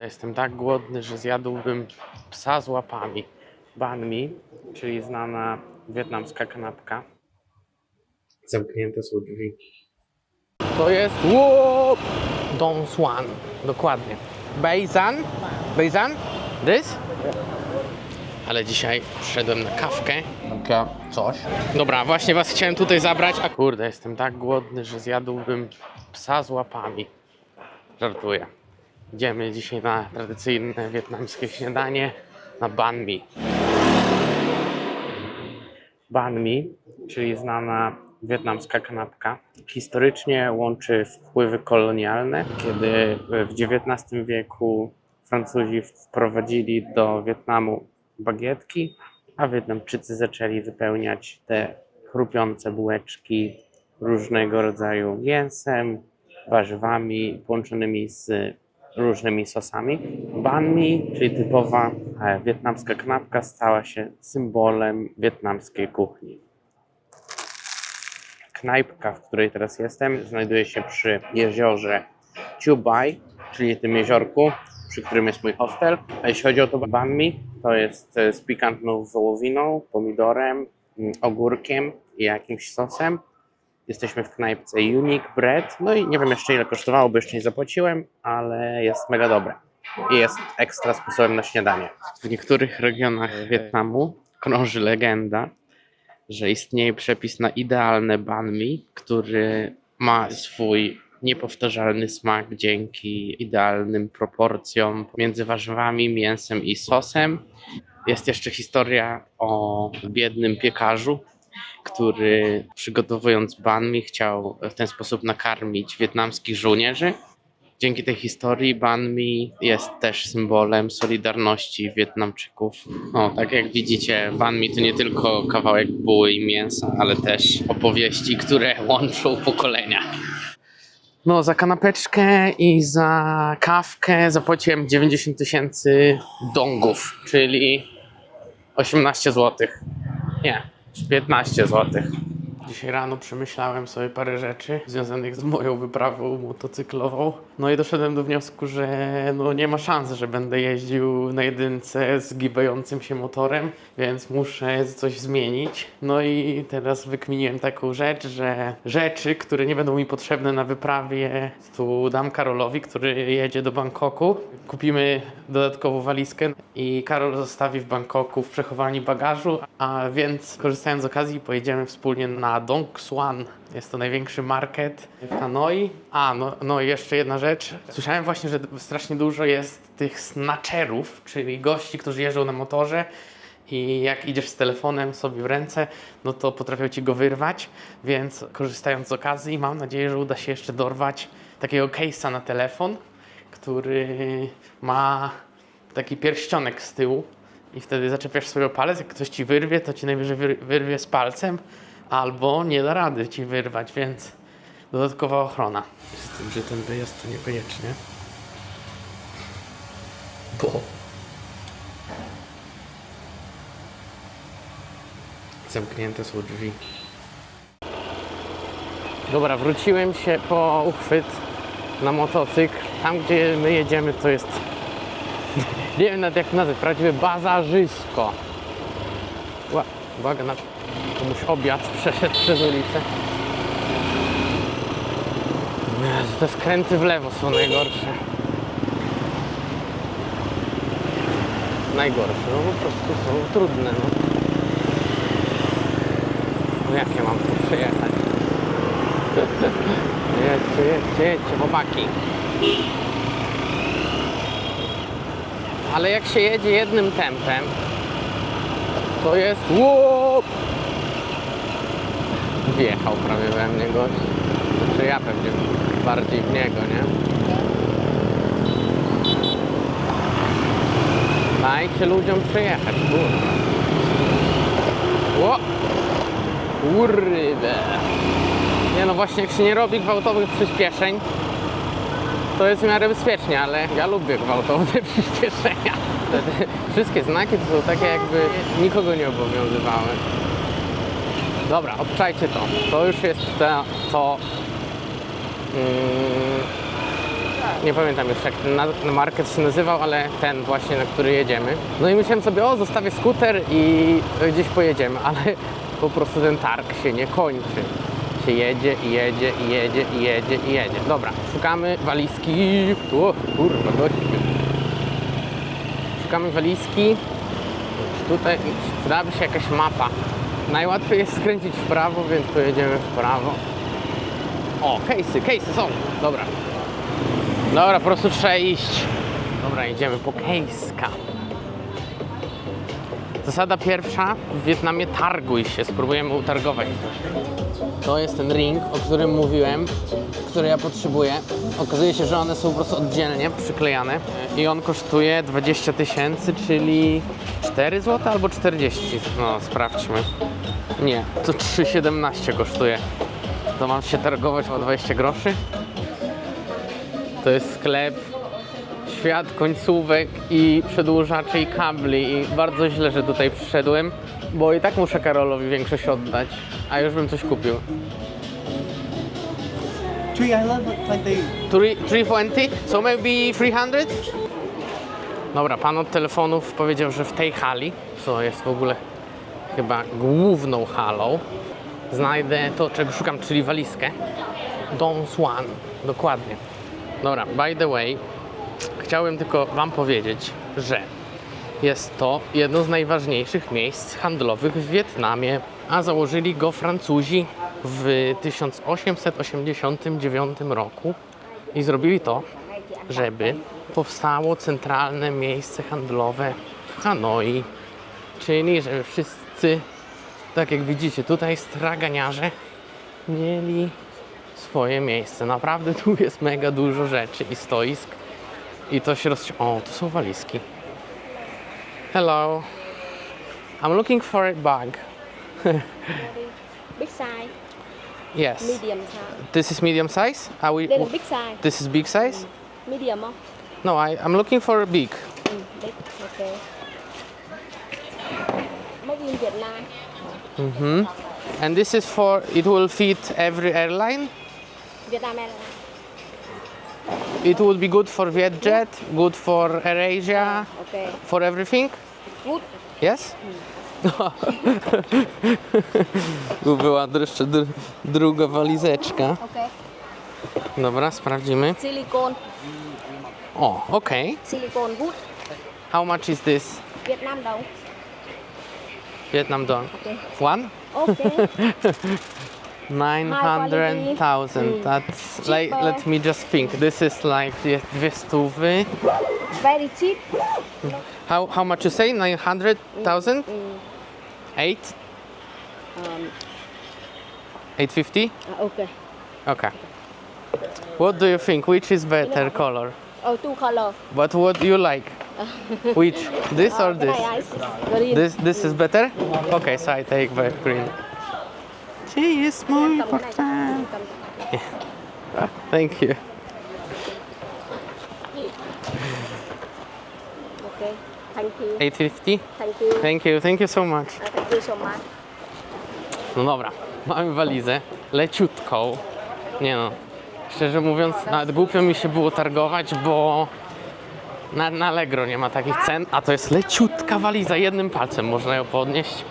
Jestem tak głodny, że zjadłbym psa z łapami. Banh mi, czyli znana wietnamska kanapka. Zamknięte są drzwi. To jest Dong Suan, dokładnie. Beijan? Beijan? This? Ale dzisiaj przyszedłem na kawkę. Coś. Dobra, właśnie was chciałem tutaj zabrać. A kurde, jestem tak głodny, że zjadłbym psa z łapami. Żartuję. Idziemy dzisiaj na tradycyjne wietnamskie śniadanie, na banh mi. Banh mi, czyli znana wietnamska kanapka, historycznie łączy wpływy kolonialne, kiedy w XIX wieku Francuzi wprowadzili do Wietnamu bagietki, a Wietnamczycy zaczęli wypełniać te chrupiące bułeczki różnego rodzaju mięsem, warzywami połączonymi z różnymi sosami. Banh mi, czyli typowa wietnamska kanapka, stała się symbolem wietnamskiej kuchni. Knajpka, w której teraz jestem, znajduje się przy jeziorze Chu Bai, czyli tym jeziorku, przy którym jest mój hostel. A jeśli chodzi o to banh mi, to jest z pikantną wołowiną, pomidorem, ogórkiem i jakimś sosem. Jesteśmy w knajpce Unique Bread. No i nie wiem jeszcze ile kosztowało, bo jeszcze nie zapłaciłem, ale jest mega dobre. I jest ekstra sposobem na śniadanie. W niektórych regionach Wietnamu krąży legenda, że istnieje przepis na idealne banh mi, który ma swój niepowtarzalny smak dzięki idealnym proporcjom między warzywami, mięsem i sosem. Jest jeszcze historia o biednym piekarzu, który przygotowując banh mi chciał w ten sposób nakarmić wietnamskich żołnierzy. Dzięki tej historii banh mi jest też symbolem solidarności Wietnamczyków. No, tak jak widzicie, banh mi to nie tylko kawałek buły i mięsa, ale też opowieści, które łączą pokolenia. No, za kanapeczkę i za kawkę zapłaciłem 90 000 dongów, czyli 18 zł. Nie, 15 zł. Dzisiaj rano przemyślałem sobie parę rzeczy związanych z moją wyprawą motocyklową. No i doszedłem do wniosku, że no nie ma szans, że będę jeździł na jedynce z gibającym się motorem, więc muszę coś zmienić. No i teraz wykminiłem taką rzecz, że rzeczy, które nie będą mi potrzebne na wyprawie, tu dam Karolowi, który jedzie do Bangkoku. Kupimy dodatkową walizkę i Karol zostawi w Bangkoku w przechowalni bagażu, a więc korzystając z okazji pojedziemy wspólnie na Dong Suan. Jest to największy market w Hanoi. No i jeszcze jedna rzecz. Słyszałem właśnie, że strasznie dużo jest tych snatcherów, czyli gości, którzy jeżdżą na motorze i jak idziesz z telefonem sobie w ręce, no to potrafią ci go wyrwać, więc korzystając z okazji mam nadzieję, że uda się jeszcze dorwać takiego case'a na telefon, który ma taki pierścionek z tyłu i wtedy zaczepiasz swój palec, jak ktoś ci wyrwie, to ci najwyżej wyrwie z palcem, albo nie da rady ci wyrwać, więc dodatkowa ochrona. Z tym, że ten wyjazd to niekoniecznie. Bo zamknięte są drzwi. Dobra, wróciłem się po uchwyt na motocykl. Tam, gdzie my jedziemy, to jest nie wiem nawet jak to nazwać, prawdziwe bazarzysko. Uwaga, komuś obiad przeszedł przez ulicę. Jezu, te skręty w lewo są najgorsze. Najgorsze, no po prostu są trudne, no. No jak ja mam tu przejechać? Jedźcie, chłopaki. Ale jak się jedzie jednym tempem, to jest wjechał prawie we mnie gość. Znaczy ja pewnie bardziej w niego, nie? Dajcie ludziom przejechać, kurwa. Kurde. Nie no właśnie, jak się nie robi gwałtownych przyspieszeń, to jest w miarę bezpiecznie, ale ja lubię gwałtowne przyspieszenia. Te wszystkie znaki to są takie, jakby nikogo nie obowiązywały. Dobra, obczajcie to. To już jest to Nie pamiętam już jak ten market się nazywał, ale ten właśnie, na który jedziemy. No i myślałem sobie, o, zostawię skuter i gdzieś pojedziemy, ale po prostu ten targ się nie kończy. Się jedzie i jedzie i jedzie i jedzie i jedzie. Dobra, szukamy walizki. O, kurwa, gościu. Szukamy walizki. Tutaj przydałaby się jakaś mapa. Najłatwiej jest skręcić w prawo, więc pojedziemy w prawo. O, case'y są. Dobra. Dobra, po prostu trzeba iść. Dobra, idziemy po case'ka. Zasada pierwsza. W Wietnamie targuj się. Spróbujemy utargować. To jest ten ring, o którym mówiłem, który ja potrzebuję. Okazuje się, że one są po prostu oddzielnie przyklejane i on kosztuje 20 000, czyli 4 zł albo 40. No, sprawdźmy. Nie, to 3,17 kosztuje. To mam się targować o 20 groszy? To jest sklep, świat końcówek i przedłużaczy i kabli i bardzo źle, że tutaj przyszedłem, bo i tak muszę Karolowi większość oddać, a już bym coś kupił. 320, so maybe 300? Dobra, pan od telefonów powiedział, że w tej hali, co jest w ogóle chyba główną halą, znajdę to, czego szukam, czyli walizkę. Don Swan, dokładnie. Dobra, by the way, chciałem tylko wam powiedzieć, że jest to jedno z najważniejszych miejsc handlowych w Wietnamie, a założyli go Francuzi w 1889 roku i zrobili to, żeby powstało centralne miejsce handlowe w Hanoi, czyli żeby wszyscy, tak jak widzicie tutaj, straganiarze mieli swoje miejsce. Naprawdę tu jest mega dużo rzeczy i stoisk i to się O, tu są walizki. Hello. I'm looking for a bag. Big size, Yes. medium size. This is medium size? Đây là big size. This is big size? Medium không? No, I'm looking for a big. Big, okay. Made in Vietnam. Mm-hmm. And this is for, it will fit every airline? Vietnam Airlines. It would be good for Vietjet, good for AirAsia, Okay. for everything? Good. Yes? Tu była jeszcze druga walizeczka. Okay. Dobra, sprawdzimy. Silicone. O, okej. Silicone good. How much is this? Vietnam đồng. Vietnam dong. Okay. One? Okay. 900,000. That's like, Cheaper. let me just think. This is like 200. Very cheap. How much you say? 900,000? 8? 850? Okay. Okay. What do you think? Which is better color? Oh, two color. But what do you like? Which? This or Cái this? này ice green. This is better? Okay, so I take the green. She is mój Cầm cái này. portfel. Cầm. Thank you. Okay. Thank you. 850? Thank you. Thank you so much. Thank you so much. No dobra, mamy walizę, leciutką. Nie no, szczerze mówiąc, nawet głupio mi się było targować, bo na Allegro nie ma takich cen, a to jest leciutka waliza, jednym palcem można ją podnieść.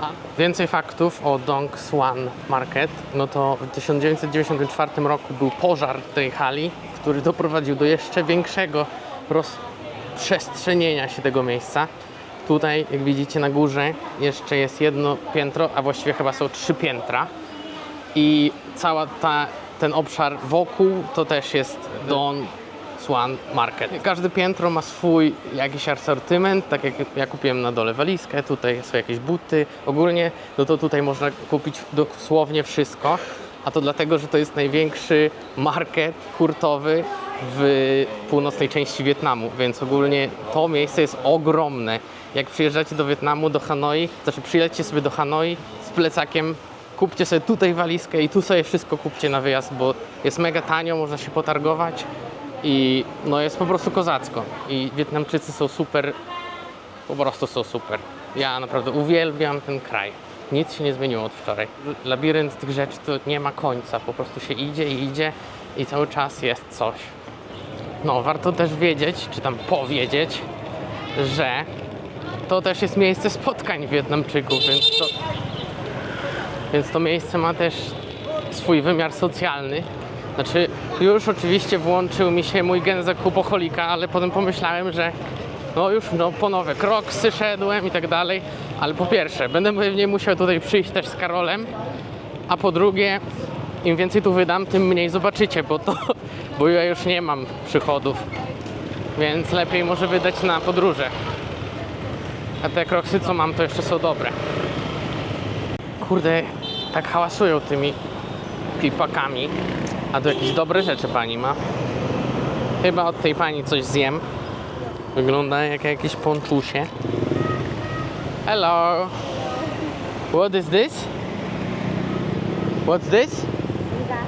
A więcej faktów o Dong Swan Market. No to w 1994 roku był pożar tej hali, który doprowadził do jeszcze większego rozprzestrzenienia się tego miejsca. Tutaj, jak widzicie na górze, jeszcze jest jedno piętro, a właściwie chyba są 3 piętra. I cała ten obszar wokół to też jest Don Swan Market. Każde piętro ma swój jakiś asortyment, tak jak ja kupiłem na dole walizkę, tutaj są jakieś buty. Ogólnie no to tutaj można kupić dosłownie wszystko, a to dlatego, że to jest największy market hurtowy w północnej części Wietnamu, więc ogólnie to miejsce jest ogromne. Jak przyjeżdżacie do Wietnamu, do Hanoi, znaczy przyjedźcie sobie do Hanoi z plecakiem, kupcie sobie tutaj walizkę i tu sobie wszystko kupcie na wyjazd, bo jest mega tanio, można się potargować i no jest po prostu kozacko. I Wietnamczycy są super, po prostu są super. Ja naprawdę uwielbiam ten kraj. Nic się nie zmieniło od wczoraj. Labirynt tych rzeczy to nie ma końca, po prostu się idzie i cały czas jest coś. No, warto też wiedzieć, czy tam powiedzieć, że to też jest miejsce spotkań Wietnamczyków, więc to miejsce ma też swój wymiar socjalny. Znaczy, już oczywiście włączył mi się mój gen zakupoholika, ale potem pomyślałem, że no już po nowe Crocsy szedłem i tak dalej, ale po pierwsze, będę pewnie musiał tutaj przyjść też z Karolem, a po drugie, im więcej tu wydam, tym mniej zobaczycie, bo ja już nie mam przychodów, więc lepiej może wydać na podróże. A te Crocsy, co mam, to jeszcze są dobre. Kurde, tak hałasują tymi pipakami, a tu jakieś dobre rzeczy pani ma. Chyba od tej pani coś zjem. Wygląda jak jakieś ponczusie. Hello. What is this? What's this?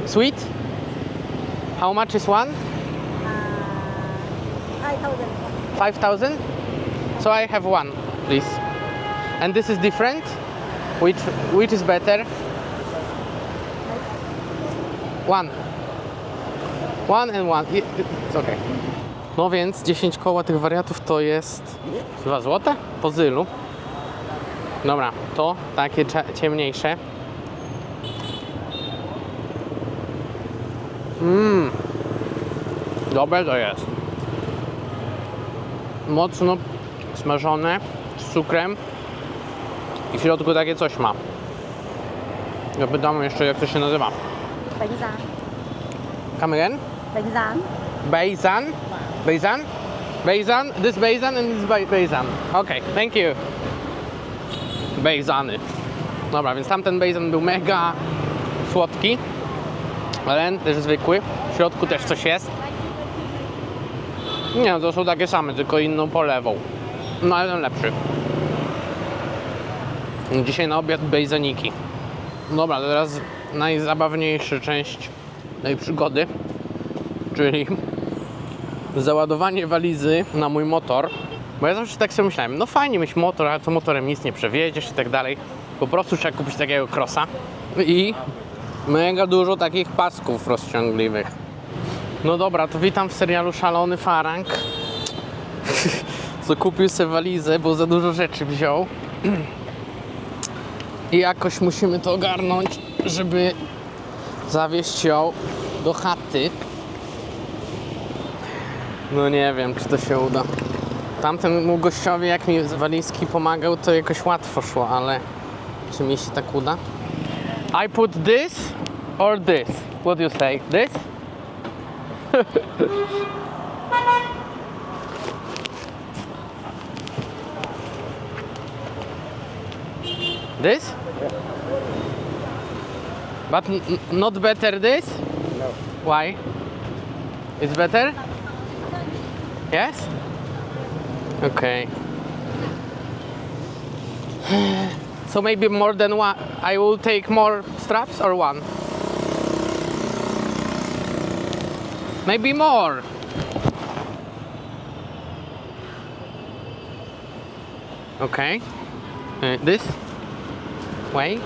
Sweet? How much is one? 5,000? So I have one, please. And this is different? Which is better? One. One and one. It's okay. No więc 10 koła tych wariatów to jest 2 zł po zylu. Dobra, to takie ciemniejsze. Dobre to jest. Mocno smażone z cukrem i w środku takie coś ma. Ja pytam jeszcze, jak to się nazywa. Bánh rán. Come again? Bánh rán. Beisan? Beisan? Beisan? This beisan and this beisan. Okay, thank you. Beizany. Dobra, więc tamten beisan był mega słodki, ale ten też zwykły. W środku też coś jest. Nie, no to są takie same, tylko inną polewą. No ale ten lepszy. Dzisiaj na obiad bejzaniki. Dobra, teraz najzabawniejsza część tej przygody, czyli załadowanie walizy na mój motor. Bo ja zawsze tak sobie myślałem, no fajnie mieć motor, ale to motorem nic nie przewieziesz i tak dalej. Po prostu trzeba kupić takiego crossa i mega dużo takich pasków rozciągliwych. No dobra, to witam w serialu Szalony Farang, co kupił sobie walizę, bo za dużo rzeczy wziął. I jakoś musimy to ogarnąć, żeby zawieźć ją do chaty. No nie wiem, czy to się uda. Tamtemu gościowi, jak mi z walizki pomagał, to jakoś łatwo szło, ale czy mi się tak uda? I put this or this? What do you say? This? This? But not better this? No. Why? It's better? Yes? Okay. So maybe more than one. I will take more straps or one? Maybe more. Okay. This way.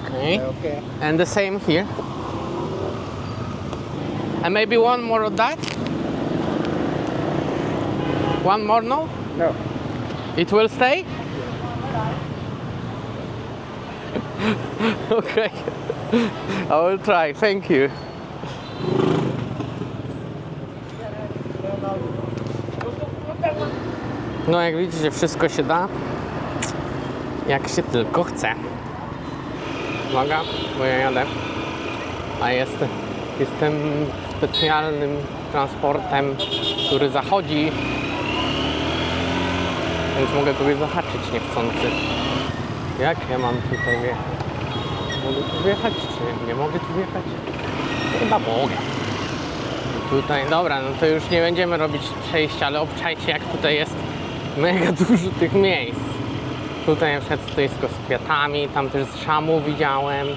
Okay. Okay. And the same here. And maybe one more of that. One more, no? No. It will stay? Okay. I will try. Thank you. No jak widzicie, wszystko się da, jak się tylko chce. Uwaga, bo ja jadę. A jestem specjalnym transportem, który zachodzi, więc mogę kogoś zahaczyć niechcący. Jak ja mam tutaj wjechać? Mogę tu wjechać, czy nie mogę tu wjechać? Chyba mogę. Tutaj, dobra, no to już nie będziemy robić przejścia, ale obczajcie, jak tutaj jest mega dużo tych miejsc. Tutaj na przykład stoisko z kwiatami, tam też z szamu widziałem.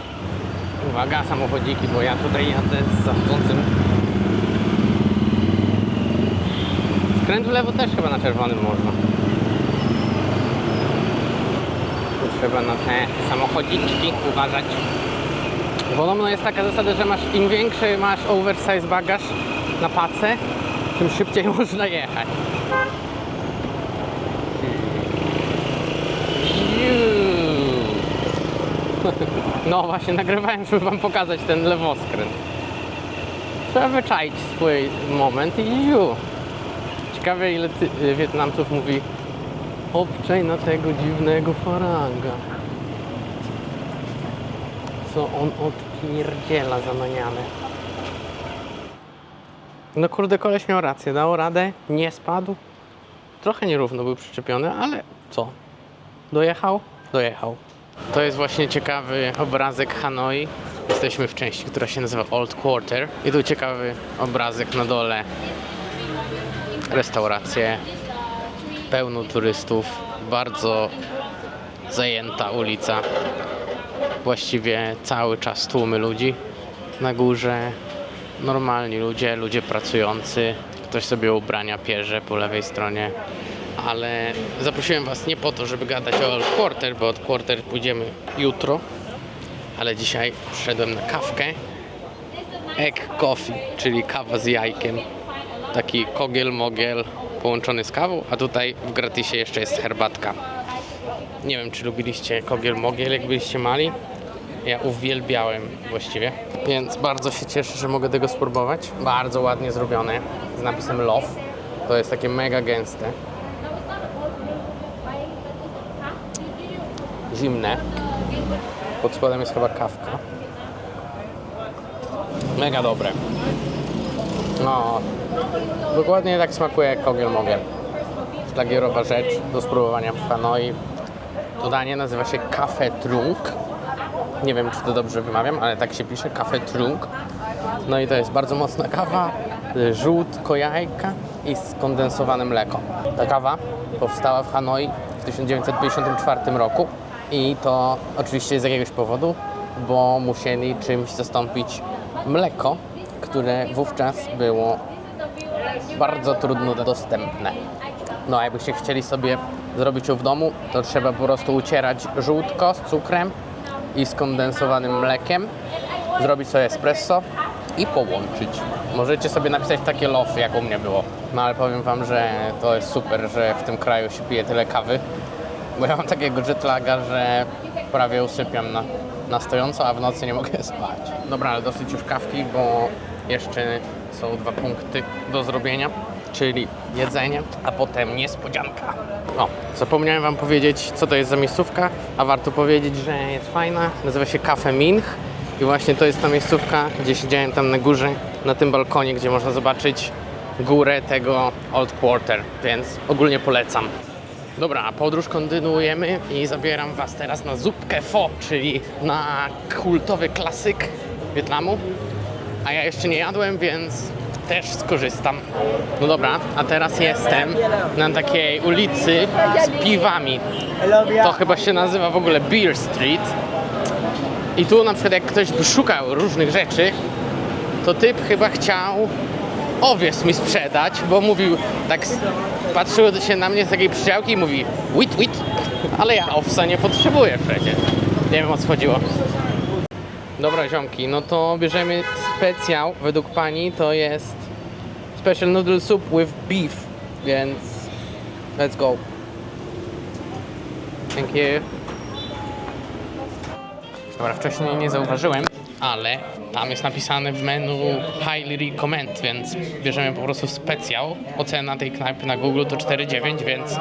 Uwaga, samochodziki, bo ja tutaj jadę z zachodzącym. Skręt w lewo też chyba na czerwonym można. Trzeba na te samochodziczki uważać. Podobno jest taka zasada, że im większy masz oversize bagaż na pacę, tym szybciej można jechać. No właśnie, nagrywałem, żeby wam pokazać ten lewoskręt. Trzeba wyczaić swój moment i Ciekawe, ile Wietnamców mówi obczaj na tego dziwnego faranga. Co on odpierdziela za manianę. No kurde, koleś miał rację, dał radę, nie spadł. Trochę nierówno był przyczepiony, ale co? Dojechał? Dojechał. To jest właśnie ciekawy obrazek Hanoi. Jesteśmy w części, która się nazywa Old Quarter. I tu ciekawy obrazek na dole. Restauracje, pełno turystów, bardzo zajęta ulica. Właściwie cały czas tłumy ludzi. Na górze normalni ludzie pracujący. Ktoś sobie ubrania pierze po lewej stronie. Ale zaprosiłem was nie po to, żeby gadać o Old Quarter, bo Old Quarter pójdziemy jutro. Ale dzisiaj przyszedłem na kawkę. Egg coffee, czyli kawa z jajkiem. Taki kogiel-mogiel połączony z kawą, a tutaj w gratisie jeszcze jest herbatka. Nie wiem, czy lubiliście kogiel-mogiel, jak byliście mali. Ja uwielbiałem właściwie, więc bardzo się cieszę, że mogę tego spróbować. Bardzo ładnie zrobione, z napisem Love. To jest takie mega gęste. Zimne. Pod spodem jest chyba kawka. Mega dobre. No, dokładnie tak smakuje jak kogiel-mogiel. Szlagierowa rzecz do spróbowania w Hanoi. To danie nazywa się Café Trunk. Nie wiem, czy to dobrze wymawiam, ale tak się pisze, Café Trunk. No i to jest bardzo mocna kawa, żółtko jajka i skondensowane mleko. Ta kawa powstała w Hanoi w 1954 roku i to oczywiście z jakiegoś powodu, bo musieli czymś zastąpić mleko, które wówczas było bardzo trudno dostępne. No a jakbyście chcieli sobie zrobić ją w domu, to trzeba po prostu ucierać żółtko z cukrem i skondensowanym mlekiem, zrobić sobie espresso i połączyć. Możecie sobie napisać takie love, jak u mnie było. No ale powiem wam, że to jest super, że w tym kraju się pije tyle kawy, bo ja mam takiego jetlaga, że prawie usypiam na stojąco, a w nocy nie mogę spać. Dobra, ale dosyć już kawki, bo jeszcze są 2 punkty do zrobienia, czyli jedzenie, a potem niespodzianka. O, zapomniałem wam powiedzieć, co to jest za miejscówka, a warto powiedzieć, że jest fajna. Nazywa się Cafe Minh i właśnie to jest ta miejscówka, gdzie siedziałem tam na górze, na tym balkonie, gdzie można zobaczyć górę tego Old Quarter, więc ogólnie polecam. Dobra, podróż kontynuujemy i zabieram was teraz na zupkę pho, czyli na kultowy klasyk Wietnamu. A ja jeszcze nie jadłem, więc też skorzystam. No dobra, a teraz jestem na takiej ulicy z piwami. To chyba się nazywa w ogóle Beer Street. I tu na przykład jak ktoś by szukał różnych rzeczy, to typ chyba chciał owiec mi sprzedać, bo mówił, tak patrzył się na mnie z takiej przydziałki i mówi wit, ale ja owsa nie potrzebuję przecież. Nie wiem, o co chodziło. Dobra ziomki, no to bierzemy specjał, według pani to jest special noodle soup with beef, więc let's go. Thank you. Dobra, wcześniej nie zauważyłem, ale tam jest napisane w menu highly recommend, więc bierzemy po prostu specjał. Ocena tej knajpy na Google to 4,9, więc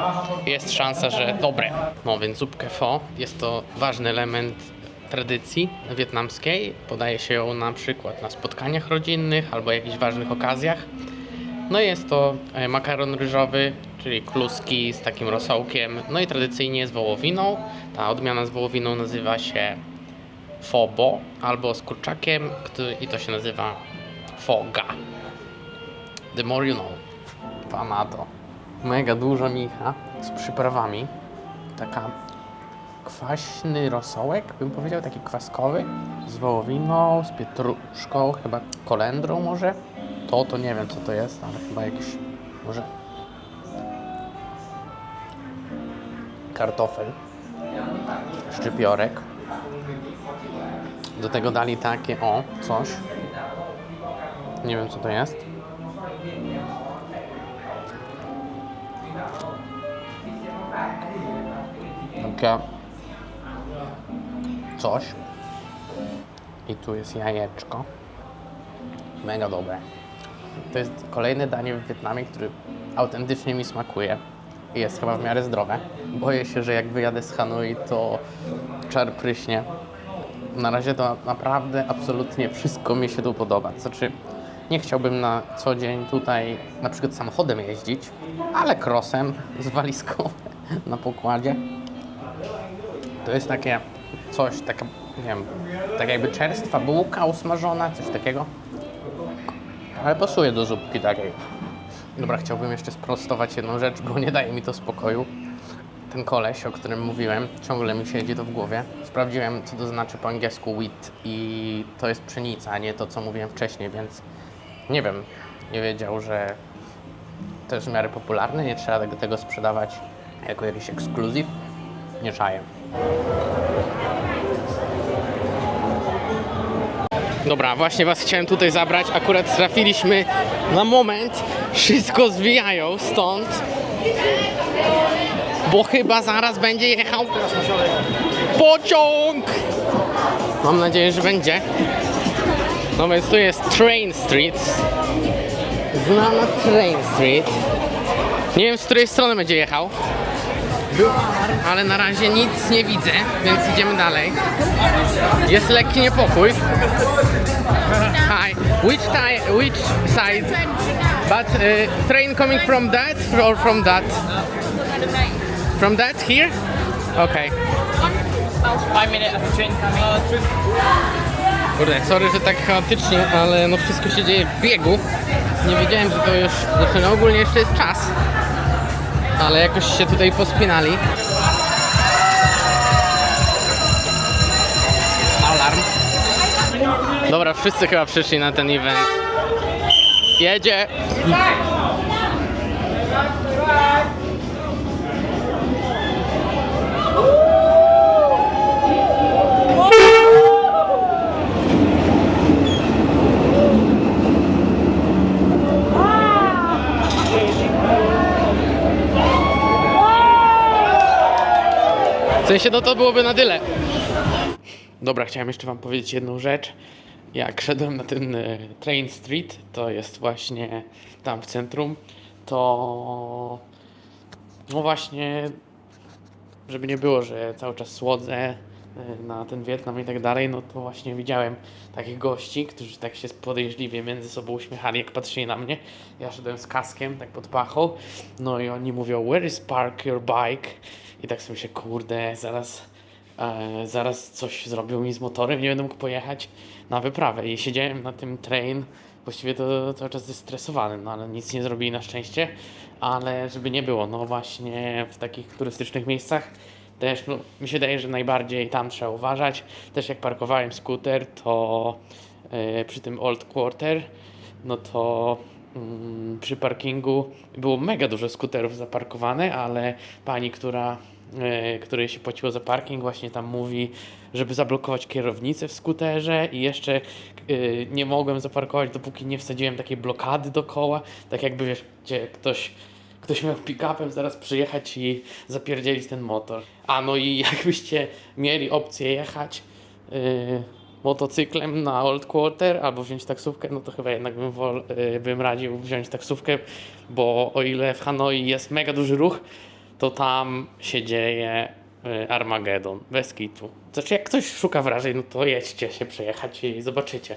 jest szansa, że dobre. No więc zupkę pho jest to ważny element tradycji wietnamskiej. Podaje się ją na przykład na spotkaniach rodzinnych albo jakichś ważnych okazjach. No jest to makaron ryżowy, czyli kluski z takim rosołkiem. No i tradycyjnie z wołowiną. Ta odmiana z wołowiną nazywa się pho bo albo z kurczakiem i to się nazywa pho ga. The more you know. Pana to. Mega duża micha z przyprawami. Taka kwaśny rosołek, bym powiedział, taki kwaskowy, z wołowiną, z pietruszką, chyba kolendrą może. To nie wiem co to jest, ale chyba jakiś, może kartofel. Szczypiorek. Do tego dali takie, coś. Nie wiem, co to jest. Takie coś. I tu jest jajeczko. Mega dobre. To jest kolejne danie w Wietnamie, które autentycznie mi smakuje. I jest chyba w miarę zdrowe. Boję się, że jak wyjadę z Hanoi, to czar pryśnie. Na razie to naprawdę absolutnie wszystko mi się tu podoba. Znaczy, nie chciałbym na co dzień tutaj na przykład samochodem jeździć, ale crossem z walizką na pokładzie. To jest takie coś, taka, nie wiem, tak jakby czerstwa bułka usmażona, coś takiego. Ale pasuje do zupki takiej. Dobra, chciałbym jeszcze sprostować jedną rzecz, bo nie daje mi to spokoju. Ten koleś, o którym mówiłem, ciągle mi siedzi to w głowie. Sprawdziłem, co to znaczy po angielsku wheat i to jest pszenica, a nie to, co mówiłem wcześniej, więc nie wiem, nie wiedział, że to jest w miarę popularne, nie trzeba tego sprzedawać jako jakiś ekskluzyw. Nie czaję. Dobra, właśnie was chciałem tutaj zabrać. Akurat trafiliśmy na moment. Wszystko zwijają stąd. Bo chyba zaraz będzie jechał pociąg. Mam nadzieję, że będzie. No więc tu jest Train Street. Znana Train Street. Nie wiem, z której strony będzie jechał. Ale na razie nic nie widzę, więc idziemy dalej. Jest lekki niepokój. Hi. Which side? But train coming from that or from that? From that here? Okay. 5 minutes of the train coming. Kurde, sorry, że tak chaotycznie, ale no wszystko się dzieje w biegu. Nie wiedziałem, że to już, znaczy no ogólnie jeszcze jest czas. Ale jakoś się tutaj pospinali. Alarm. Dobra, wszyscy chyba przyszli na ten event. Jedzie! W sensie, no to byłoby na tyle. Dobra, chciałem jeszcze wam powiedzieć jedną rzecz. Jak szedłem na ten Train Street, to jest właśnie tam w centrum, to no właśnie, żeby nie było, że cały czas słodzę na ten Wietnam i tak dalej, no to właśnie widziałem takich gości, którzy tak się podejrzliwie między sobą uśmiechali, jak patrzyli na mnie. Ja szedłem z kaskiem, tak pod pachą, no i oni mówią, where is park your bike? I tak sobie myślę, kurde, zaraz coś zrobią mi z motorem, nie będę mógł pojechać na wyprawę. I siedziałem na tym train, właściwie to cały czas zestresowany, no ale nic nie zrobili na szczęście. Ale żeby nie było, no właśnie w takich turystycznych miejscach też, no, mi się wydaje, że najbardziej tam trzeba uważać. Też jak parkowałem skuter, to przy tym Old Quarter, no to przy parkingu było mega dużo skuterów zaparkowane, ale pani, której się płaciło za parking, właśnie tam mówi, żeby zablokować kierownicę w skuterze i jeszcze nie mogłem zaparkować, dopóki nie wsadziłem takiej blokady do koła, tak jakby wiesz, gdzie ktoś miał pick-upem zaraz przyjechać i zapierdzielić ten motor. A no i jakbyście mieli opcję jechać motocyklem na Old Quarter albo wziąć taksówkę, no to chyba jednak bym radził wziąć taksówkę, bo o ile w Hanoi jest mega duży ruch, to tam się dzieje Armagedon, bez kitu. Znaczy jak ktoś szuka wrażeń, no to jedźcie się przejechać i zobaczycie.